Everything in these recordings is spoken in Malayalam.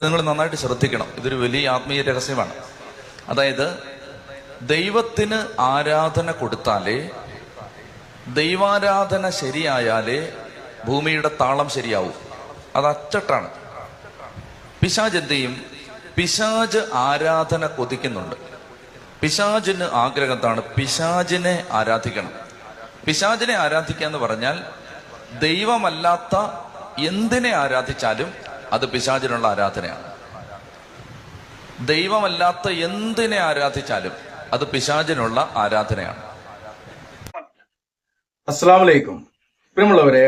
നിങ്ങൾ നന്നായിട്ട് ശ്രദ്ധിക്കണം. ഇതൊരു വലിയ ആത്മീയ രഹസ്യമാണ്. അതായത് ദൈവത്തിന് ആരാധന കൊടുത്താലേ, ദൈവാരാധന ശരിയായാലേ ഭൂമിയുടെ താളം ശരിയാവും. അത് അച്ചട്ടാണ്. പിശാച് എന്ത് ചെയ്യും? പിശാച് ആരാധന കൊതിക്കുന്നുണ്ട്. പിശാചിന് ആഗ്രഹത്താണ് പിശാചിനെ ആരാധിക്കണം. പിശാചിനെ ആരാധിക്കുക എന്ന് പറഞ്ഞാൽ ദൈവമല്ലാത്ത എന്തിനെ ആരാധിച്ചാലും അത് പിശാചിനുള്ള ആരാധനയാണ്. ദൈവമല്ലാത്ത എന്തിനെ ആരാധിച്ചാലും അത് പിശാചിനുള്ള ആരാധനയാണ്. അസ്സലാമു അലൈക്കും. പ്രിയമുള്ളവരെ,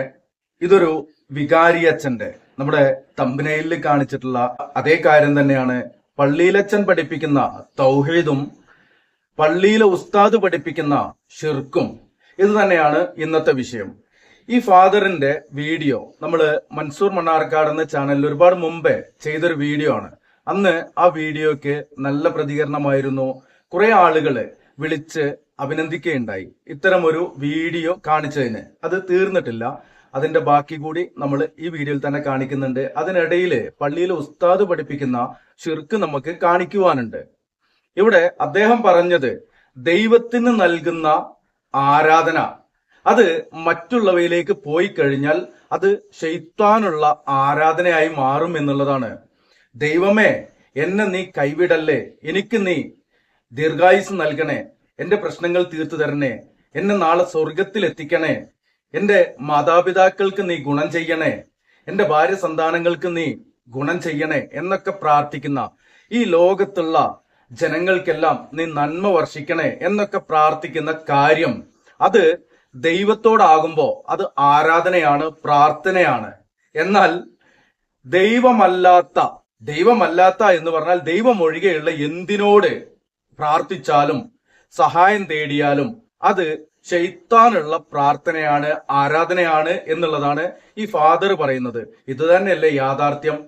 ഇതൊരു വികാരിയച്ഛന്റെ നമ്മുടെ തമ്പനയിൽ കാണിച്ചിട്ടുള്ള അതേ കാര്യം തന്നെയാണ് പള്ളിയിലച്ഛൻ പഠിപ്പിക്കുന്ന തൗഹീദും പള്ളിയിലെ ഉസ്താദ് പഠിപ്പിക്കുന്ന ഷിർക്കും. ഇത് തന്നെയാണ് ഇന്നത്തെ വിഷയം. ഈ ഫാദറിന്റെ വീഡിയോ നമ്മൾ മൻസൂർ മണ്ണാർക്കാട് എന്ന ചാനലിൽ ഒരുപാട് മുമ്പേ ചെയ്തൊരു വീഡിയോ ആണ്. അന്ന് ആ വീഡിയോക്ക് നല്ല പ്രതികരണമായിരുന്നു. കുറെ ആളുകള് വിളിച്ച് അഭിനന്ദിക്കുകയുണ്ടായി ഇത്തരം ഒരു വീഡിയോ കാണിച്ചതിന്. അത് തീർന്നിട്ടില്ല, അതിന്റെ ബാക്കി കൂടി നമ്മൾ ഈ വീഡിയോയിൽ തന്നെ കാണിക്കുന്നുണ്ട്. അതിനിടയിൽ പള്ളിയിലെ ഉസ്താദ് പഠിപ്പിക്കുന്ന ഷിർക്ക് നമുക്ക് കാണിക്കുവാനുണ്ട്. ഇവിടെ അദ്ദേഹം പറഞ്ഞത് ദൈവത്തിന് നൽകുന്ന ആരാധന അത് മറ്റുള്ളവയിലേക്ക് പോയി കഴിഞ്ഞാൽ അത് ശൈത്താനുള്ള ആരാധനയായി മാറും എന്നുള്ളതാണ്. ദൈവമേ, എന്നെ നീ കൈവിടല്ലേ, എനിക്ക് നീ ദീർഘായുസ് നൽകണേ, എന്റെ പ്രശ്നങ്ങൾ തീർത്തു തരണേ, എന്നെ നാളെ സ്വർഗത്തിൽ എത്തിക്കണേ, എന്റെ മാതാപിതാക്കൾക്ക് നീ ഗുണം ചെയ്യണേ, എന്റെ ഭാര്യ സന്താനങ്ങൾക്ക് നീ ഗുണം ചെയ്യണേ എന്നൊക്കെ പ്രാർത്ഥിക്കുന്ന, ഈ ലോകത്തുള്ള ജനങ്ങൾക്കെല്ലാം നീ നന്മ വർഷിക്കണേ എന്നൊക്കെ പ്രാർത്ഥിക്കുന്ന കാര്യം അത് ദൈവത്തോടാകുമ്പോ അത് ആരാധനയാണ്, പ്രാർത്ഥനയാണ്. എന്നാൽ ദൈവമല്ലാത്ത എന്ന് പറഞ്ഞാൽ ദൈവം ഒഴികെയുള്ള എന്തിനോട് പ്രാർത്ഥിച്ചാലും സഹായം തേടിയാലും അത് ശൈത്താനുള്ള പ്രാർത്ഥനയാണ്, ആരാധനയാണ് എന്നുള്ളതാണ് ഈ ഫാദർ പറയുന്നത്. ഇത് തന്നെയല്ലേ യാഥാർത്ഥ്യം?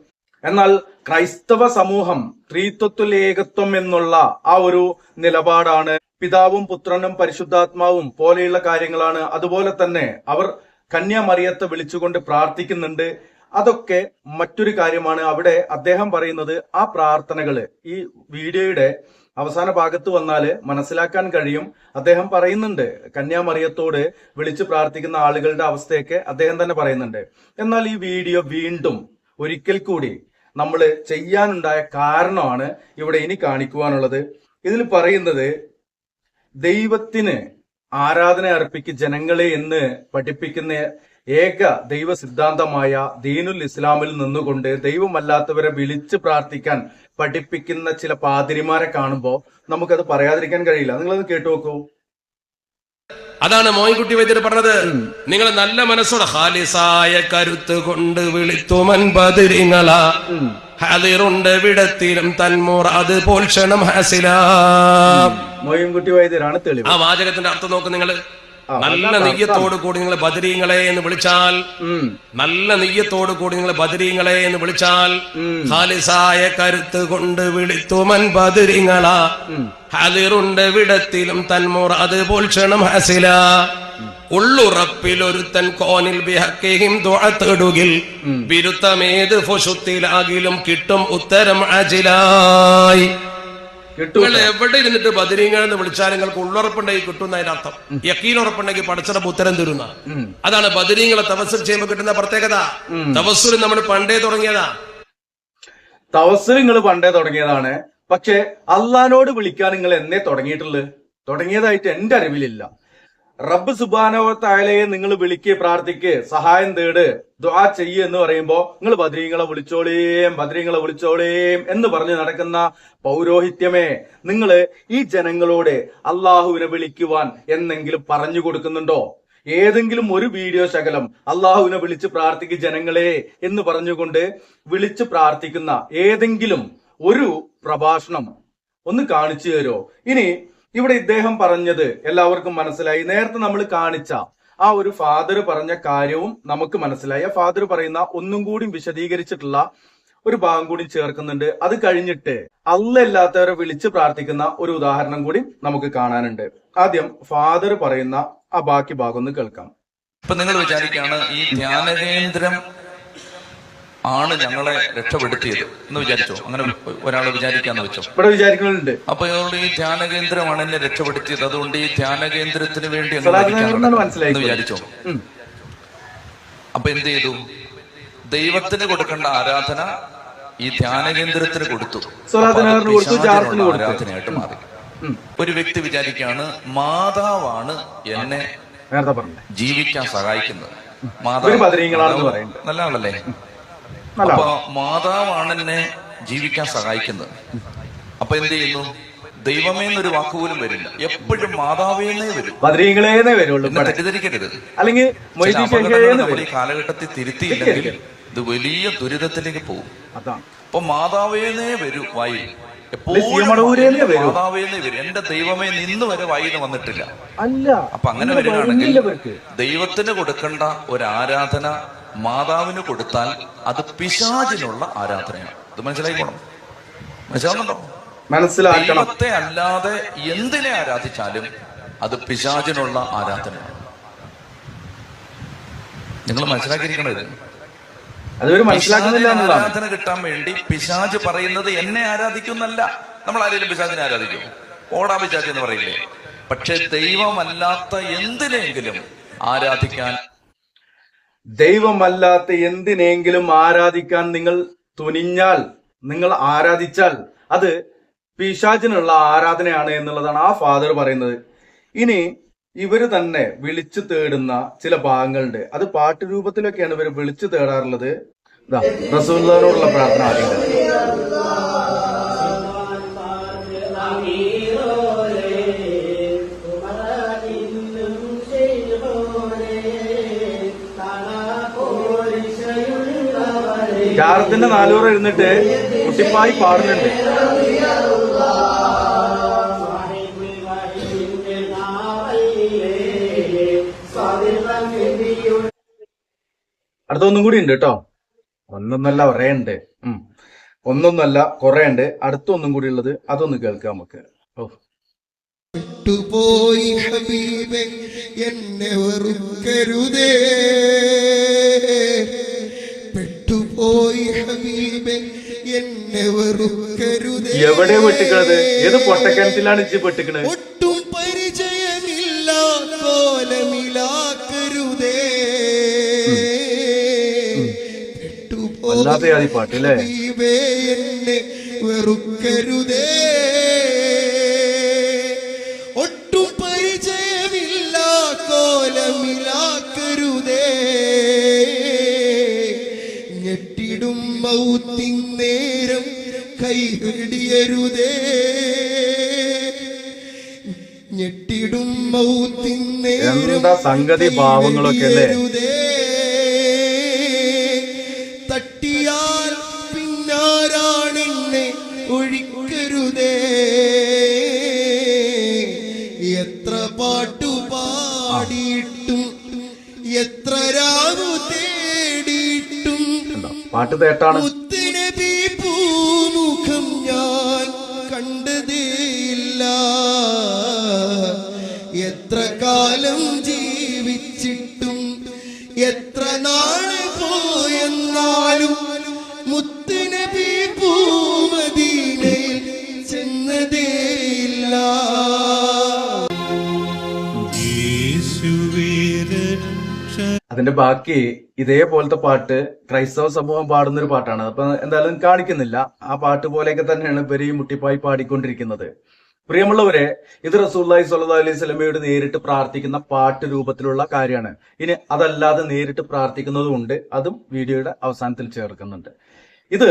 എന്നാൽ ക്രൈസ്തവ സമൂഹം ത്രിത്വത്തിൽ ഏകത്വം എന്നുള്ള ആ ഒരു നിലപാടാണ്. പിതാവും പുത്രനും പരിശുദ്ധാത്മാവും പോലെയുള്ള കാര്യങ്ങളാണ്. അതുപോലെ തന്നെ അവർ കന്യാമറിയത്തെ വിളിച്ചുകൊണ്ട് പ്രാർത്ഥിക്കുന്നുണ്ട്. അതൊക്കെ മറ്റൊരു കാര്യമാണ്. അവിടെ അദ്ദേഹം പറയുന്നത് ആ പ്രാർത്ഥനകള് ഈ വീഡിയോയുടെ അവസാന ഭാഗത്ത് വന്നാല് മനസ്സിലാക്കാൻ കഴിയും. അദ്ദേഹം പറയുന്നുണ്ട് കന്യാമറിയത്തോട് വിളിച്ചു പ്രാർത്ഥിക്കുന്ന ആളുകളുടെ അവസ്ഥയൊക്കെ അദ്ദേഹം തന്നെ പറയുന്നുണ്ട്. എന്നാൽ ഈ വീഡിയോ വീണ്ടും ഒരിക്കൽ കൂടി നമ്മൾ ചെയ്യാനുണ്ടായ കാരണമാണ് ഇവിടെ ഇനി കാണിക്കുവാനുള്ളത്. ഇതിൽ പറയുന്നത് ദൈവത്തിന് ആരാധന അർപ്പിക്ക് ജനങ്ങളെ എന്ന് പഠിപ്പിക്കുന്ന ഏക ദൈവ സിദ്ധാന്തമായ ദീനുൽ ഇസ്ലാമിൽ നിന്നുകൊണ്ട് ദൈവമല്ലാത്തവരെ വിളിച്ച് പ്രാർത്ഥിക്കാൻ പഠിപ്പിക്കുന്ന ചില പാതിരിമാരെ കാണുമ്പോൾ നമുക്കത് പറയാതിരിക്കാൻ കഴിയില്ല. നിങ്ങളത് കേട്ടു നോക്കൂ. അതാണ് മോയിൻകുട്ടി വൈദ്യർ പറഞ്ഞത്. നിങ്ങൾ നല്ല മനസ്സോടെ ഖാലിസായ കരുത്ത് കൊണ്ട് വിളിത്തുമൻ ബദരിങ്ങള ഹാദിറുണ്ട് വിടത്തിലും തന്മൂർ അത് പോൽക്ഷണം ഹാസിലാം. മോയിൻകുട്ടി വൈദ്യരാണ് തെളിവ്. ആ വാചകത്തിന്റെ അർത്ഥം നോക്ക് നിങ്ങൾ. നല്ല നെയ്യത്തോടു കൂടി നിങ്ങൾ ബദരീങ്ങളെ എന്ന് വിളിച്ചാൽ, നല്ല നെയ്യത്തോടു കൂടി നിങ്ങൾ ബദരീങ്ങളെ എന്ന് വിളിച്ചാൽ ഖാലിസായ കരുത്ത് കൊണ്ട് വിളിത്തുമൻ ബദരിങ്ങള ഹാദിറുണ്ട് വിടത്തിലും തന്മൂർ അത് പോൽക്ഷണം ഹാസില. ഉള്ളുറപ്പിൽ ഒരുത്തൻ കോനിൽ ബിഹക്കിഹിം ദുആ തേടുകിൽ വിരുത്തമേത് ഫുശുത്തിലാകിലും കിട്ടും ഉത്തരം അജിലായി. നിങ്ങൾ എവിടെ ഇരുന്നിട്ട് ബദരീങ്ങൾ എന്ന് വിളിച്ചാൽ നിങ്ങൾക്ക് ഉള്ളുറപ്പുണ്ടെങ്കിൽ കിട്ടുന്ന അതിന്റെ അർത്ഥം. യക്കീൻ ഉറപ്പുണ്ടെങ്കിൽ പടച്ചിടപ്പ് ഉത്തരം തരുന്ന. അതാണ് ബദരീങ്ങളെ തവസ്സുൽ ചെയ്യുമ്പോൾ കിട്ടുന്ന പ്രത്യേകത. തവസ്സുൽ നമ്മൾ പണ്ടേ തുടങ്ങിയതാ. തവസ്സുൽ നിങ്ങൾ പണ്ടേ തുടങ്ങിയതാണ്. പക്ഷെ അള്ളഹാനോട് വിളിക്കാൻ നിങ്ങൾ എന്നേ തുടങ്ങിയതായിട്ട് എന്റെ അറിവിലില്ല. റബ്ബ് സുബ്ഹാനഹു വ തആലയെ നിങ്ങൾ വിളിക്ക്, പ്രാർത്ഥിക്ക്, സഹായം തേട്, ദുആ ചെയ്യ് എന്ന് പറയുമ്പോ നിങ്ങൾ ബദരീങ്ങളെ വിളിച്ചോളേം എന്ന് പറഞ്ഞ് നടക്കുന്ന പൗരോഹിത്യമേ, നിങ്ങള് ഈ ജനങ്ങളോട് അള്ളാഹുവിനെ വിളിക്കുവാൻ എന്നെങ്കിലും പറഞ്ഞു കൊടുക്കുന്നുണ്ടോ? ഏതെങ്കിലും ഒരു വീഡിയോ ശകലം അള്ളാഹുവിനെ വിളിച്ച് പ്രാർത്ഥിക്ക് ജനങ്ങളെ എന്ന് പറഞ്ഞുകൊണ്ട് വിളിച്ച് പ്രാർത്ഥിക്കുന്ന ഏതെങ്കിലും ഒരു പ്രഭാഷണം ഒന്ന് കാണിച്ചു തരുമോ? ഇനി ഇവിടെ ഇദ്ദേഹം പറഞ്ഞത് എല്ലാവർക്കും മനസ്സിലായി. നേരത്തെ നമ്മൾ കാണിച്ച ആ ഒരു ഫാദർ പറഞ്ഞ കാര്യവും നമുക്ക് മനസ്സിലായി. ആ ഫാദർ പറയുന്ന ഒന്നും കൂടി വിശദീകരിച്ചിട്ടുള്ള ഒരു ഭാഗം കൂടി ചേർക്കുന്നുണ്ട്. അത് കഴിഞ്ഞിട്ട് അല്ലാത്തവരെ വിളിച്ച് പ്രാർത്ഥിക്കുന്ന ഒരു ഉദാഹരണം കൂടി നമുക്ക് കാണാനുണ്ട്. ആദ്യം ഫാദർ പറയുന്ന ആ ബാക്കി ഭാഗം ഒന്ന് കേൾക്കാം. ഇപ്പൊ നിങ്ങൾ വിചാരിക്കുകയാണ് ഈ ധ്യാനകേന്ദ്രം ആണ് ഞങ്ങളെ രക്ഷപ്പെടുത്തിയത് എന്ന് വിചാരിച്ചോ? അങ്ങനെ ഒരാൾ വിചാരിക്കാന്ന് വെച്ചോ? ഇവിടെ വിചാരിക്കുന്നുണ്ട്. അപ്പൊ അതുകൊണ്ട് ഈ ധ്യാന കേന്ദ്രമാണ് എന്നെ രക്ഷപ്പെടുത്തിയത്, അതുകൊണ്ട് ഈ ധ്യാന കേന്ദ്രത്തിന് വേണ്ടി മനസ്സിലായി വിചാരിച്ചോ? അപ്പൊ എന്ത് ചെയ്തു? ദൈവത്തിന് കൊടുക്കേണ്ട ആരാധന ഈ ധ്യാന കേന്ദ്രത്തിന് കൊടുത്തു, ആരാധനയായിട്ട് മാറി. ഒരു വ്യക്തി വിചാരിക്കാണ് മാതാവാണ് എന്നെ ജീവിക്കാൻ സഹായിക്കുന്നത്, നല്ല ആളല്ലേ, അപ്പൊ മാതാവാണ് എന്നെ ജീവിക്കാൻ സഹായിക്കുന്നത്. അപ്പൊ എന്ത് ചെയ്യുന്നു? ദൈവമേ എന്നൊരു വാക്കുപോലും വരില്ല, എപ്പോഴും മാതാവേന്നേ വരും. തെറ്റിദ്ധരിക്കരുത്. അല്ലെങ്കിൽ നമ്മുടെ ഈ കാലഘട്ടത്തിൽ തിരുത്തിയില്ലെങ്കിൽ ഇത് വലിയ ദുരിതത്തിലേക്ക് പോകും. അപ്പൊ മാതാവേന്നേ വരൂ വായി, എപ്പോഴും മാതാവേന്നേ വരും. എന്റെ ദൈവമേ നിന്ന് വരെ വായിന്ന് വന്നിട്ടില്ല. അപ്പൊ അങ്ങനെ വരികയാണെങ്കിൽ ദൈവത്തിന് കൊടുക്കേണ്ട ഒരു ആരാധന മാതാവിന് കൊടുത്താൽ അത് പിശാചിനുള്ള ആരാധനയാണ്. ഇത് മനസ്സിലായിക്കോണം. മനസ്സിലാവുന്നുണ്ടോ? ദൈവത്തെ അല്ലാതെ എന്തിനെ ആരാധിച്ചാലും അത് പിശാചിനുള്ള ആരാധനയാണ്. നിങ്ങൾ മനസ്സിലാക്കിയിരിക്കണത്. ആരാധന കിട്ടാൻ വേണ്ടി പിശാച് പറയുന്നത് എന്നെ ആരാധിക്കുന്നല്ല. നമ്മൾ ആരെങ്കിലും പിശാചിനെ ആരാധിക്കും? ഓടാ പിശാച് എന്ന് പറയില്ലേ? പക്ഷെ ദൈവമല്ലാത്ത എന്തിനെങ്കിലും ആരാധിക്കാൻ, ദൈവമല്ലാത്ത എന്തിനെങ്കിലും ആരാധിക്കാൻ നിങ്ങൾ തുനിഞ്ഞാൽ, നിങ്ങൾ ആരാധിച്ചാൽ അത് പിശാചിനുള്ള ആരാധനയാണ് എന്നുള്ളതാണ് ആ ഫാദർ പറയുന്നത്. ഇനി ഇവര് തന്നെ വിളിച്ചു തേടുന്ന ചില ഭാഗങ്ങളുണ്ട്. അത് പാട്ടുരൂപത്തിലൊക്കെയാണ് ഇവർ വിളിച്ചു തേടാറുള്ളത്. റസൂലുള്ളാഹിനോടുള്ള പ്രാർത്ഥന ആദ്യം ചാരത്തിന്റെ 4 പേർ ഇരുന്നിട്ട് കുട്ടിപ്പായി പാടുന്നുണ്ട്. അടുത്തൊന്നും കൂടി ഉണ്ട് കേട്ടോ. ഒന്നൊന്നല്ല കുറേ ഉണ്ട്. ഒന്നൊന്നല്ല കുറേ ഉണ്ട്. അടുത്തൊന്നും കൂടി ഉള്ളത് അതൊന്ന് കേൾക്കാം നമുക്ക്. വിട്ടുപോയി ഹബീബേ എന്നെ വെറുക്കരുതേ, പെട്ടുപോയി ഹബീബേ എന്നെ വെറുക്കരുതേ. എവിടെ വെട്ടിക്കണത്? ഏത് പൊട്ടക്കിണറ്റിലാണ് ഇജ്ജ് പെട്ടിക്കണത്? ഒട്ടും പരിചയമില്ല കോലമിലാക്കരുതേ, പെട്ടുപോയി പാട്ടില്ലേ ഹബീബേ എന്നെ വെറുക്കരുതേ, ഒട്ടും പരിചയമില്ല കോലമിലാക്കരുതേ, ഞെട്ടിടും മൗത്തിൻ നേരം കൈപിടിയരുതേ, ഞെട്ടിടും മൗത്തിൻ നേരം സംഗതി ഭാവങ്ങളൊക്കെ അല്ലേ? തട്ടിയാൽ പിന്നാരാണെന്നെ ഒഴിക്കരുതേ, എത്ര പാട്ടു പാടിയിട്ടും എത്ര രാവു തേടിയിട്ടും പാട്ട് തേട്ടാണ്. മുത്തുനബി പൂമുഖം ഞാൻ കണ്ടതേയില്ല, എത്ര കാലം ജീവിച്ചിട്ടും എത്ര നാള് പോയെന്നാലും മുത്തുനബി പൂമദീനയിൽ ചെന്നതേയില്ല. അതിന്റെ ബാക്കി ഇതേപോലത്തെ പാട്ട് ക്രൈസ്തവ സമൂഹം പാടുന്ന ഒരു പാട്ടാണ്. അപ്പൊ എന്തായാലും കാണിക്കുന്നില്ല. ആ പാട്ട് പോലെയൊക്കെ തന്നെയാണ് ഇവര് ഈ മുട്ടിപ്പായി പാടിക്കൊണ്ടിരിക്കുന്നത്. പ്രിയമുള്ളവരെ, ഇത് റസൂലുള്ളാഹി സ്വല്ലല്ലാഹു അലൈഹി വസല്ലമയോട് നേരിട്ട് പ്രാർത്ഥിക്കുന്ന പാട്ട് രൂപത്തിലുള്ള കാര്യമാണ്. ഇനി അതല്ലാതെ നേരിട്ട് പ്രാർത്ഥിക്കുന്നതുകൊണ്ട് അതും വീഡിയോയുടെ അവസാനത്തിൽ ചേർക്കുന്നുണ്ട്. ഇത്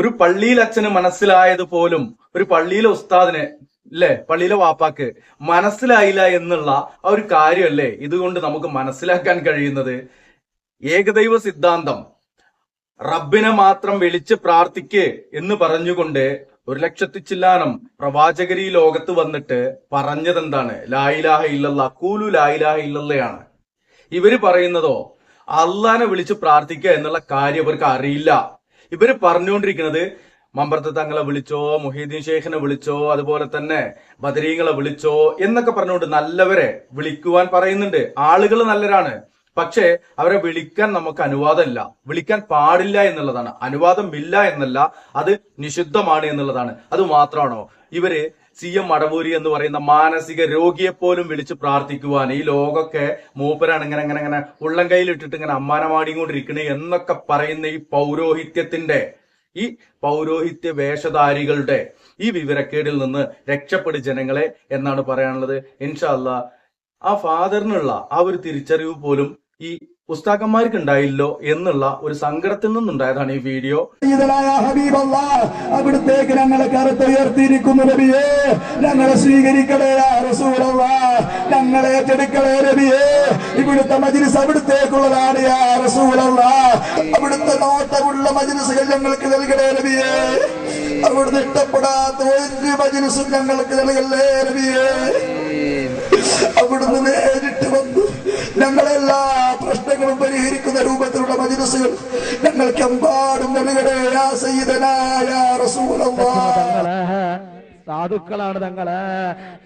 ഒരു പള്ളിയിൽ അച്ഛന് മനസ്സിലായത് പോലും ഒരു പള്ളിയിലെ ഉസ്താദിന്, അല്ലെ, പള്ളിയിലെ വാപ്പാക്ക് മനസ്സിലായില്ല എന്നുള്ള ആ ഒരു കാര്യമല്ലേ ഇതുകൊണ്ട് നമുക്ക് മനസ്സിലാക്കാൻ കഴിയുന്നത്? ഏകദൈവ സിദ്ധാന്തം, റബ്ബിനെ മാത്രം വിളിച്ച് പ്രാർത്ഥിക്ക് എന്ന് പറഞ്ഞുകൊണ്ട് 1,00,000 ചില്ലാനം പ്രവാചകർ ഈ ലോകത്ത് വന്നിട്ട് പറഞ്ഞതെന്താണ്? ലാ ഇലാഹ ഇല്ലല്ലാഹ്, ഖൂലു ലാ ഇലാഹ ഇല്ലല്ലാഹ്. ഇവര് പറയുന്നതോ അള്ളാനെ വിളിച്ച് പ്രാർത്ഥിക്കുക എന്നുള്ള കാര്യം ഇവർക്ക് അറിയില്ല. ഇവര് പറഞ്ഞുകൊണ്ടിരിക്കുന്നത് മമ്പർത്ത് തങ്ങളെ വിളിച്ചോ, മുഹീദ്ദീൻ ഷെയ്ഖിനെ വിളിച്ചോ, അതുപോലെ തന്നെ ബദരീങ്ങളെ വിളിച്ചോ എന്നൊക്കെ പറഞ്ഞുകൊണ്ട് നല്ലവരെ വിളിക്കുവാൻ പറയുന്നുണ്ട്. ആളുകൾ നല്ലവരാണ്. പക്ഷേ അവരെ വിളിക്കാൻ നമുക്ക് അനുവാദമില്ല, വിളിക്കാൻ പാടില്ല എന്നുള്ളതാണ്. അനുവാദമില്ല എന്നല്ല, അത് നിഷിദ്ധമാണ് എന്നുള്ളതാണ്. അത് മാത്രമാണോ, ഇവര് CM മടവൂരി എന്ന് പറയുന്ന മാനസിക രോഗിയെ പോലും വിളിച്ച് പ്രാർത്ഥിക്കുവാൻ, ഈ ലോകമൊക്കെ മൂപ്പരാണ് ഇങ്ങനെ ഇങ്ങനെ ഇങ്ങനെ ഉള്ളം കയ്യിലിട്ടിട്ട് ഇങ്ങനെ അമ്മാനമാടിക്കൊണ്ടിരിക്കണേ എന്നൊക്കെ പറയുന്ന ഈ പൗരോഹിത്യത്തിന്റെ, ഈ പൗരോഹിത്യ വേഷധാരികളുടെ ഈ വിവരക്കേടിൽ നിന്ന് രക്ഷപ്പെടും ജനങ്ങളെ എന്നാണ് പറയാനുള്ളത്. ഇൻഷാ അല്ലാ ആ ഫാദറിനുള്ള ആ ഒരു തിരിച്ചറിവ് പോലും ഈ ഉസ്താക്കന്മാർക്ക് ഉണ്ടായില്ലോ എന്നുള്ള ഒരു സങ്കടത്തിൽ നിന്നുണ്ടായതാണ് ഈ വീഡിയോ. അവിടുത്തേക്ക് ഞങ്ങളെ കറുത്തുയർത്തിയിരിക്കുന്നു നബിയേ, ഞങ്ങളെ സ്വീകരിക്കണേ യാ റസൂലല്ലാഹ്, ഞങ്ങളെ ഏറ്റെടുക്കണേ നബിയേ. ഇവിടുത്തെ മജ്‌ലിസ് അവിടുത്തേക്കുള്ളതാണ് യാ റസൂലല്ലാഹ്. അവിടുത്തെ നോട്ടമുള്ള മജ്‌ലിസുകൾ ഞങ്ങൾക്ക് നൽകണേ നബിയേ. അവിടുന്ന് ഇഷ്ടപ്പെടാത്ത ഒരു മജ്‌ലിസും ഞങ്ങൾക്ക് നൽകല്ലേ നബിയേ. അവിടുന്ന് നേരിട്ട് വന്നു ഞങ്ങളെല്ലാ പ്രശ്നങ്ങളും പരിഹരിക്കുന്ന രൂപത്തിലുള്ള മജ്‌ലിസുകൾ ഞങ്ങൾക്കെമ്പാടും നൽകണേ യാ സയ്യിദനാ യാ റസൂലല്ലാഹ്. സാധുക്കളാണ് തങ്ങള്,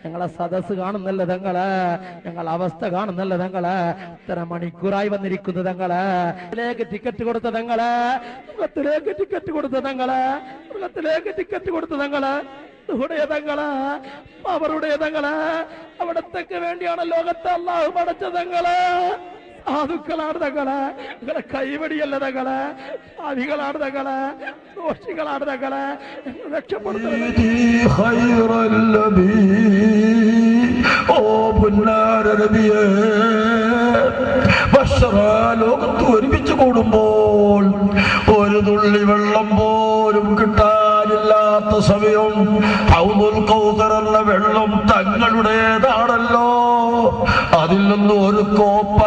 ഞങ്ങളെ സദസ് കാണുന്നല്ല തങ്ങള്, ഞങ്ങളെ അവസ്ഥ കാണുന്നല്ല തങ്ങള്, ഇത്ര മണിക്കൂറായി വന്നിരിക്കുന്നു തങ്ങള്. ടിക്കറ്റ് കൊടുത്ത തങ്ങള്, മൃഗത്തിലേക്ക് ടിക്കറ്റ് കൊടുത്ത തങ്ങള്, മൃഗത്തിലേക്ക് ടിക്കറ്റ് കൊടുത്ത തങ്ങള്, തങ്ങള്, അവരുടെ തങ്ങള്, അവിടത്തേക്ക് വേണ്ടിയാണ് ലോകത്തെ അല്ലാഹു പടച്ച തങ്ങള്. സാധുക്കളാണ് തങ്ങള്, നിങ്ങളെ കൈവടിയല്ല തങ്ങള്, ആദികളാണ് തങ്ങള്, ദോഷികളാണ് തങ്ങള്, രക്ഷപ്പെടുത്തുന്നത്. ഓ പുന്നാര നബിയേ, ലോകത്ത് ഒരുമിച്ച് കൂടുമ്പോൾ ഒരു തുള്ളി വെള്ളം പോലും കിട്ടാനില്ലാത്ത സമയം ഹൗദുൽ കൗസർ എന്ന വെള്ളം തങ്ങളുടേതാണല്ലോ. അതിൽ നിന്ന് ഒരു കോപ്പ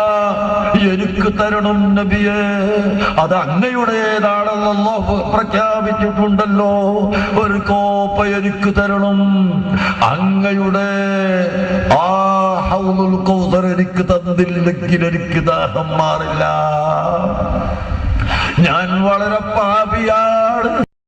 എനിക്ക് തരണം നബിയേ, അത് അങ്ങയുടേതാണെന്നല്ലോ പ്രഖ്യാപിച്ചിട്ടുണ്ടല്ലോ. ഒരു കോപ്പ എനിക്ക് തരണം, അങ്ങയുടെ ആ ഹൗദുൽ കൗസർ എനിക്ക് തന്നില്ലെങ്കിൽ എനിക്ക് ദാഹം മാറില്ല. ഞാൻ വളരെ